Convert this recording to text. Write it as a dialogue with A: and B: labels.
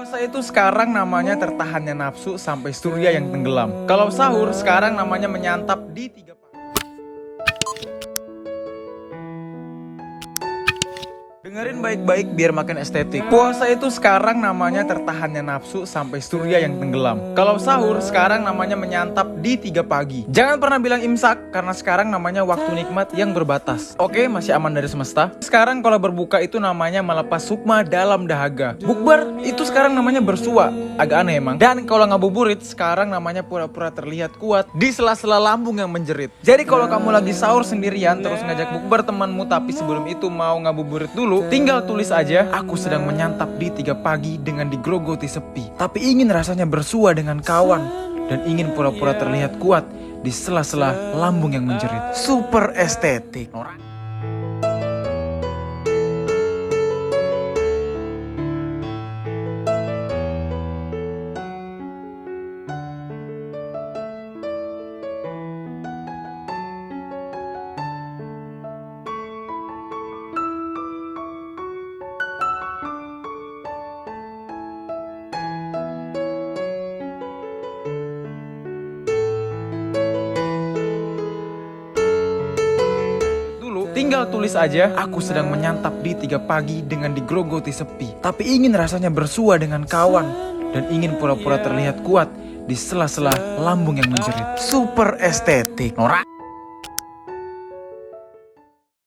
A: Puasa itu sekarang namanya tertahannya nafsu sampai surya yang tenggelam. Kalau sahur sekarang namanya menyantap di 3 pagi. Dengerin baik-baik biar makin estetik. Puasa itu sekarang namanya tertahannya nafsu sampai surya yang tenggelam. Kalau sahur sekarang namanya menyantap di 3 pagi. Jangan pernah bilang imsak karena sekarang namanya waktu nikmat yang berbatas. Oke, masih aman dari semesta. Sekarang kalau berbuka itu namanya melepas sukma dalam dahaga. Bukber itu sekarang namanya bersua. Agak aneh emang. Dan kalau ngabuburit sekarang namanya pura-pura terlihat kuat di sela-sela lambung yang menjerit. Jadi kalau kamu lagi sahur sendirian terus ngajak bukber temanmu tapi sebelum itu mau ngabuburit dulu, tinggal tulis aja, aku sedang menyantap di 3 pagi dengan digrogoti sepi. Tapi ingin rasanya bersua dengan kawan dan ingin pura-pura terlihat kuat di sela-sela lambung yang menjerit. Super estetik. Tinggal tulis aja, aku sedang menyantap di 3 pagi dengan digrogoti sepi. Tapi ingin rasanya bersua dengan kawan dan ingin pura-pura terlihat kuat di sela-sela lambung yang menjerit. Super estetik. Norak.